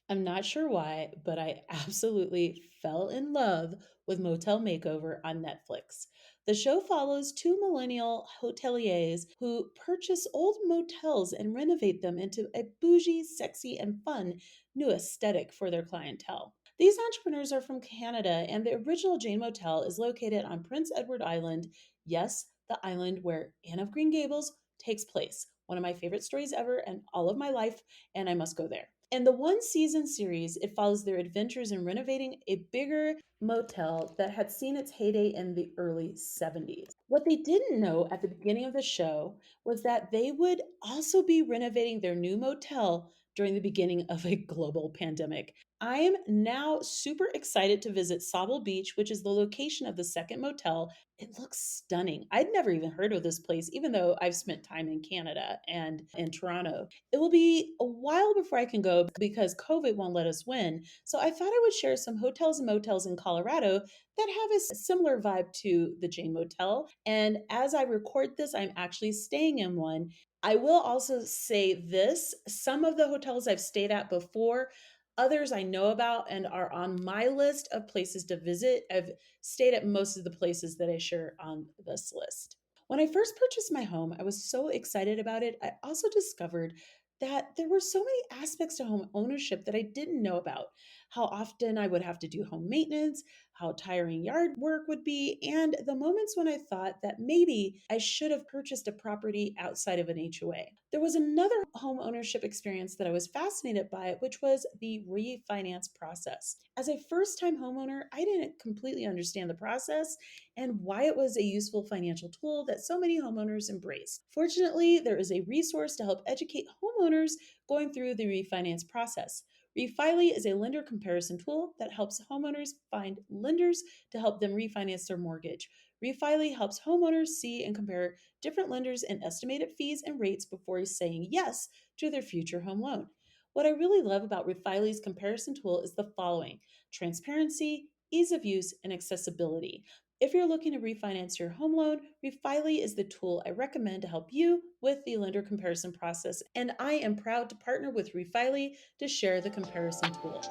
I'm not sure why, but I absolutely fell in love with Motel Makeover on Netflix. The show follows two millennial hoteliers who purchase old motels and renovate them into a bougie, sexy, and fun new aesthetic for their clientele. These entrepreneurs are from Canada, and the original Jane Motel is located on Prince Edward Island. Yes, the island where Anne of Green Gables takes place. One of my favorite stories ever and all of my life, and I must go there. In the one season series, it follows their adventures in renovating a bigger motel that had seen its heyday in the early 70s. What they didn't know at the beginning of the show was that they would also be renovating their new motel during the beginning of a global pandemic. I am now super excited to visit Sable Beach, which is the location of the second motel. It looks stunning. I'd never even heard of this place, even though I've spent time in Canada and in Toronto. It will be a while before I can go because COVID won't let us win. So I thought I would share some hotels and motels in Colorado that have a similar vibe to the Jane Motel. And as I record this, I'm actually staying in one. I will also say this, some of the hotels I've stayed at before, others I know about and are on my list of places to visit. I've stayed at most of the places that I share on this list. When I first purchased my home, I was so excited about it. I also discovered that there were so many aspects to home ownership that I didn't know about. How often I would have to do home maintenance, how tiring yard work would be, and the moments when I thought that maybe I should have purchased a property outside of an HOA. There was another home ownership experience that I was fascinated by, which was the refinance process. As a first time homeowner, I didn't completely understand the process and why it was a useful financial tool that so many homeowners embrace. Fortunately, there is a resource to help educate homeowners going through the refinance process. Refily is a lender comparison tool that helps homeowners find lenders to help them refinance their mortgage. Refily helps homeowners see and compare different lenders and estimated fees and rates before saying yes to their future home loan. What I really love about Refily's comparison tool is the following: transparency, ease of use, and accessibility. If you're looking to refinance your home loan, Refily is the tool I recommend to help you with the lender comparison process, and I am proud to partner with Refily to share the comparison tool.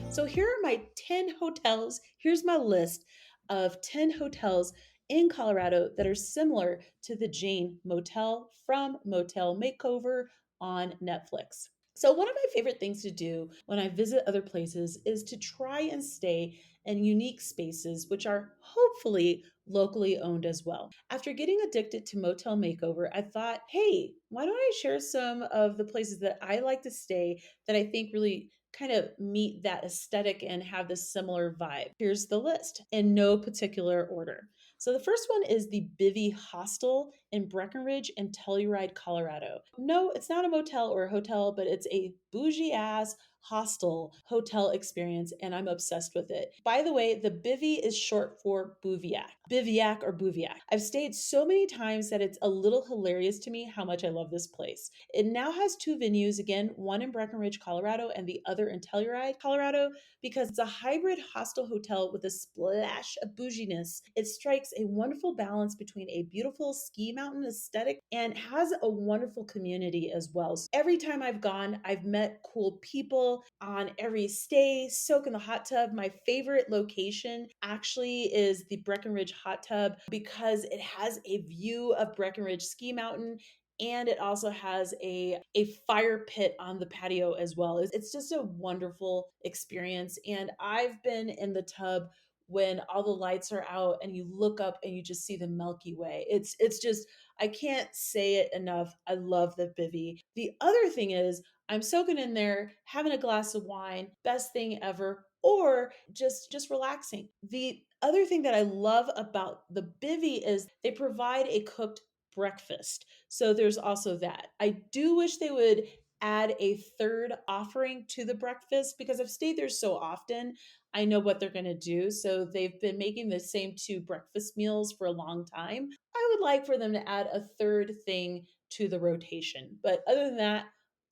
So here are my 10 hotels. Here's my list of 10 hotels in Colorado that are similar to the Jane Motel from Motel Makeover on Netflix. So, one of my favorite things to do when I visit other places is to try and stay in unique spaces, which are hopefully locally owned as well. After getting addicted to Motel Makeover, I thought, hey, why don't I share some of the places that I like to stay that I think really kind of meet that aesthetic and have this similar vibe? Here's the list in no particular order. So the first one is the Bivy Hostel in Breckenridge and Telluride, Colorado. No, it's not a motel or a hotel, but it's a bougie ass hostel hotel experience, and I'm obsessed with it. By the way, the Bivy is short for Bouviac. Bivouac or Bouviac. I've stayed so many times that it's a little hilarious to me how much I love this place. It now has two venues, again, one in Breckenridge, Colorado, and the other in Telluride, Colorado, because it's a hybrid hostel hotel with a splash of bouginess. It strikes a wonderful balance between a beautiful ski mountain aesthetic and has a wonderful community as well. So every time I've gone, I've met cool people on every stay, soak in the hot tub. My favorite location actually is the Breckenridge hot tub because it has a view of Breckenridge Ski Mountain, and it also has a fire pit on the patio as well. It's just a wonderful experience. And I've been in the tub when all the lights are out and you look up and you just see the Milky Way. It's just, I can't say it enough. I love the bivvy. The other thing is I'm soaking in there, having a glass of wine, best thing ever, or just relaxing. The other thing that I love about the bivvy is they provide a cooked breakfast. So there's also that. I do wish they would add a third offering to the breakfast because I've stayed there so often. I know what they're going to do. So they've been making the same two breakfast meals for a long time. I would like for them to add a third thing to the rotation. But other than that,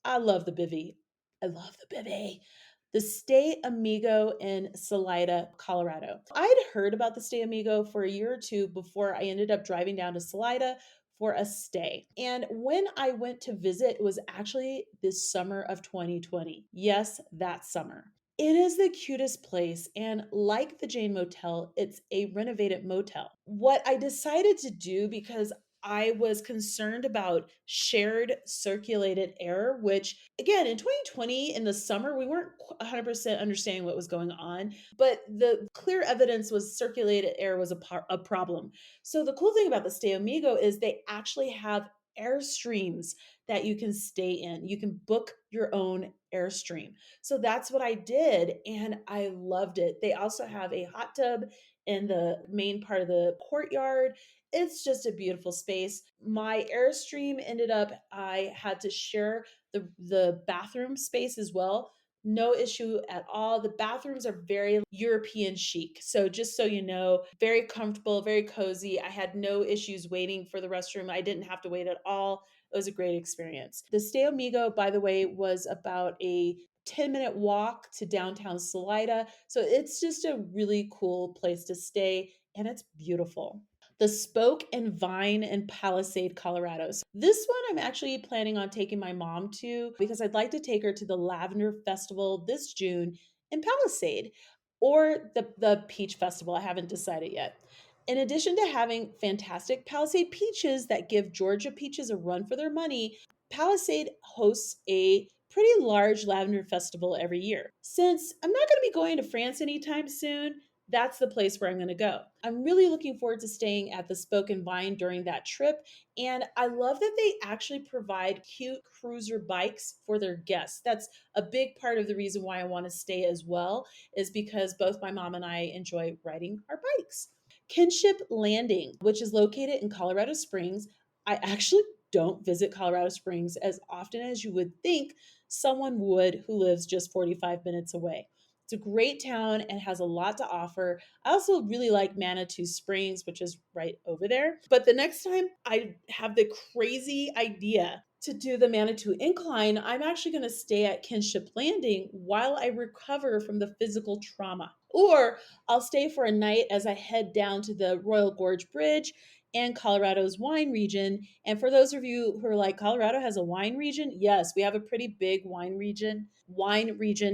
I love the bivvy. I love the bivvy. The Stay Amigo in Salida, Colorado. I'd heard about the Stay Amigo for a year or two before I ended up driving down to Salida for a stay. And when I went to visit, it was actually this summer of 2020. Yes, that summer. It is the cutest place, and like the Jane Motel, it's a renovated motel. What I decided to do, because I was concerned about shared circulated air, which again in 2020 in the summer, we weren't 100% understanding what was going on, but the clear evidence was circulated air was a problem. So the cool thing about the Stay Amigo is they actually have airstreams that you can stay in. You can book your own airstream. So that's what I did, and I loved it. They also have a hot tub in the main part of the courtyard. It's just a beautiful space. My airstream ended up, I had to share the bathroom space as well. No issue at all. The bathrooms are very European chic. So, just so you know, very comfortable, very cozy. I had no issues waiting for the restroom. I didn't have to wait at all. It was a great experience. The Stay Amigo, by the way, was about a 10-minute walk to downtown Salida. So, it's just a really cool place to stay, and it's beautiful. The Spoke and Vine in Palisade, Colorado. So this one I'm actually planning on taking my mom to because I'd like to take her to the Lavender Festival this June in Palisade or the Peach Festival. I haven't decided yet. In addition to having fantastic Palisade peaches that give Georgia peaches a run for their money, Palisade hosts a pretty large lavender festival every year. Since I'm not going to be going to France anytime soon, that's the place where I'm going to go. I'm really looking forward to staying at the Spoke and Vine during that trip. And I love that they actually provide cute cruiser bikes for their guests. That's a big part of the reason why I want to stay as well, is because both my mom and I enjoy riding our bikes. Kinship Landing, which is located in Colorado Springs. I actually don't visit Colorado Springs as often as you would think someone would who lives just 45 minutes away. It's a great town and has a lot to offer. I also really like Manitou Springs, which is right over there. But the next time I have the crazy idea to do the Manitou Incline, I'm actually going to stay at Kinship Landing while I recover from the physical trauma. Or I'll stay for a night as I head down to the Royal Gorge Bridge and Colorado's wine region. And for those of you who are like, Colorado has a wine region? Yes, we have a pretty big wine region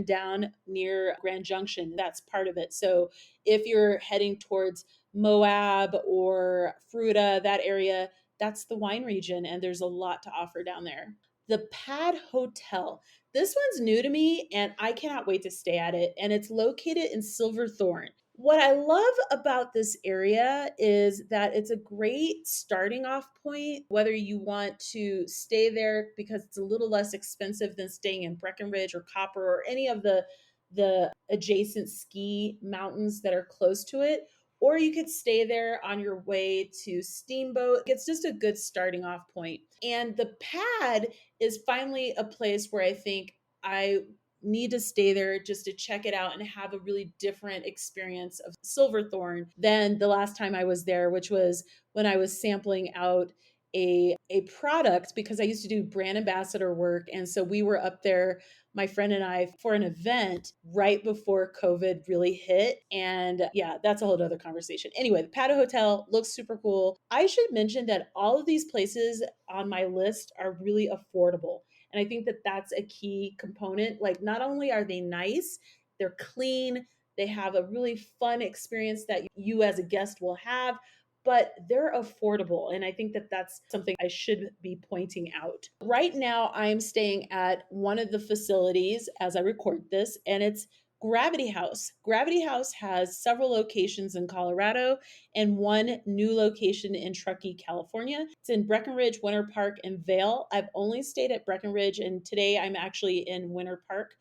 down near Grand Junction. That's part of it. So if you're heading towards Moab or Fruita, that area, that's the wine region, and there's a lot to offer down there. The Pad Hotel. This one's new to me, and I cannot wait to stay at it. And it's located in Silverthorne. What I love about this area is that it's a great starting off point, whether you want to stay there because it's a little less expensive than staying in Breckenridge or Copper or any of the adjacent ski mountains that are close to it, or you could stay there on your way to Steamboat. It's just a good starting off point. And the Pad is finally a place where I think I need to stay there just to check it out and have a really different experience of Silverthorne than the last time I was there, which was when I was sampling out a product because I used to do brand ambassador work. And so we were up there, my friend and I, for an event right before COVID really hit. And yeah, that's a whole other conversation. Anyway, the Pado Hotel looks super cool. I should mention that all of these places on my list are really affordable. And I think that that's a key component. Like, not only are they nice, they're clean, they have a really fun experience that you as a guest will have, but they're affordable. And I think that that's something I should be pointing out. Right now, I'm staying at one of the facilities as I record this, and it's Gravity House. Gravity House has several locations in Colorado and one new location in Truckee, California. It's in Breckenridge, Winter Park, and Vail. I've only stayed at Breckenridge, and today I'm actually in Winter Park.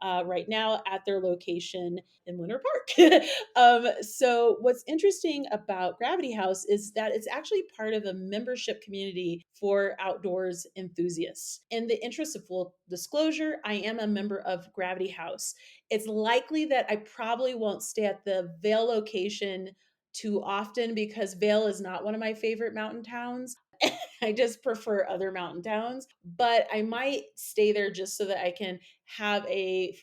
right now at their location in Winter Park. So what's interesting about Gravity House is that it's actually part of a membership community for outdoors enthusiasts. In the interest of full disclosure, I am a member of Gravity House. It's likely that I probably won't stay at the Vail location too often because Vail is not one of my favorite mountain towns. I just prefer other mountain towns, but I might stay there just so that I can have a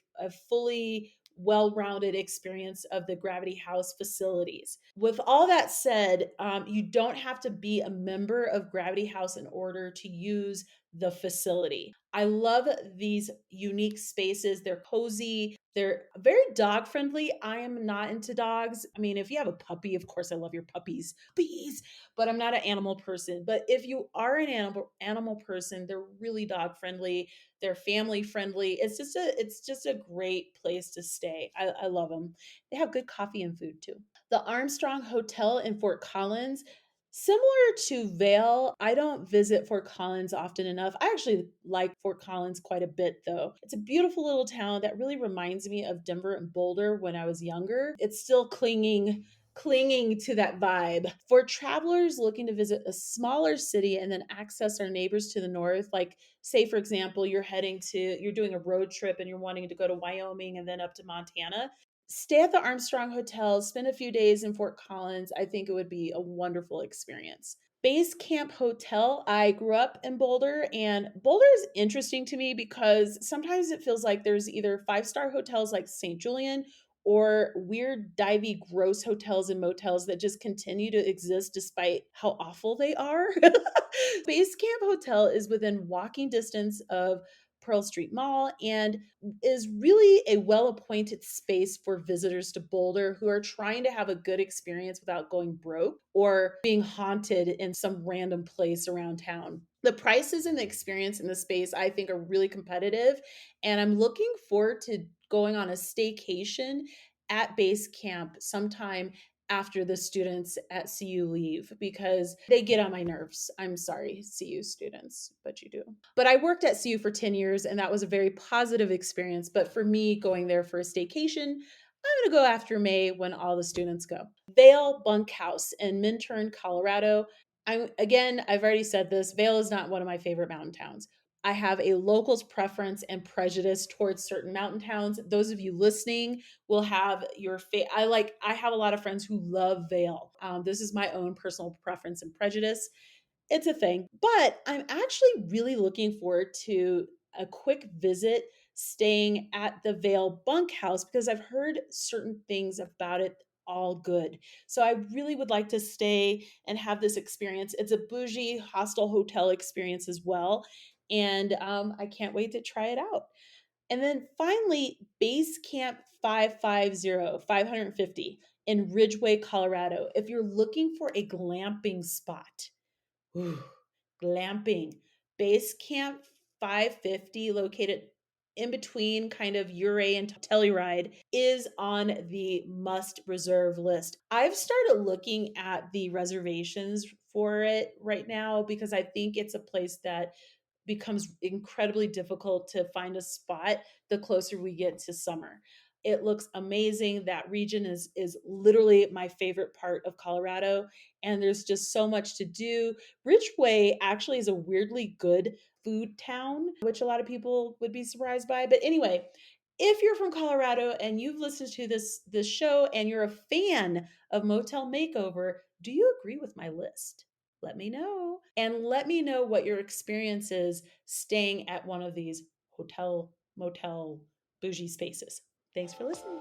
fully well-rounded experience of the Gravity House facilities. With all that said, you don't have to be a member of Gravity House in order to use the facility. I love these unique spaces. They're cozy. They're very dog friendly. I am not into dogs. I mean, if you have a puppy, of course, I love your puppies. Puppies, but I'm not an animal person. But if you are an animal person, they're really dog friendly. They're family friendly. It's just a great place to stay. I love them. They have good coffee and food too. The Armstrong Hotel in Fort Collins. Similar to Vail, I don't visit Fort Collins often enough. I actually like Fort Collins quite a bit, though. It's a beautiful little town that really reminds me of Denver and Boulder when I was younger. It's still clinging to that vibe. For travelers looking to visit a smaller city and then access our neighbors to the north, like say for example, you're doing a road trip and you're wanting to go to Wyoming and then up to Montana, stay at the Armstrong Hotel, spend a few days in Fort Collins. I think it would be a wonderful experience. Base Camp Hotel. I grew up in Boulder, and Boulder is interesting to me because sometimes it feels like there's either five-star hotels like St. Julian or weird, divey, gross hotels and motels that just continue to exist despite how awful they are. Base Camp Hotel is within walking distance of Pearl Street Mall and is really a well appointed space for visitors to Boulder who are trying to have a good experience without going broke or being haunted in some random place around town. The prices and the experience in the space, I think, are really competitive. And I'm looking forward to going on a staycation at base camp sometime after the students at CU leave because they get on my nerves. I'm sorry, CU students, but you do. But I worked at CU for 10 years and that was a very positive experience. But for me, going there for a staycation, I'm going to go after May when all the students go. Vail Bunkhouse in Minturn, Colorado. I've already said this. Vail is not one of my favorite mountain towns. I have a local's preference and prejudice towards certain mountain towns. Those of you listening will have I have a lot of friends who love Vail. This is my own personal preference and prejudice. It's a thing. But I'm actually really looking forward to a quick visit staying at the Vale Bunkhouse because I've heard certain things about it all good. So I really would like to stay and have this experience. It's a bougie hostel hotel experience as well. And I can't wait to try it out. And then finally, Base Camp 550 in Ridgeway, Colorado. If you're looking for a glamping spot, ooh, glamping. Base Camp 550, located in between kind of Ouray and Telluride, is on the must reserve list. I've started looking at the reservations for it right now because I think it's a place that becomes incredibly difficult to find a spot the closer we get to summer. It looks amazing. That region is literally my favorite part of Colorado and there's just so much to do. Ridgeway actually is a weirdly good food town, which a lot of people would be surprised by. But anyway, if you're from Colorado and you've listened to this show and you're a fan of Motel Makeover, do you agree with my list? Let me know. And let me know what your experience is staying at one of these hotel, motel, bougie spaces. Thanks for listening.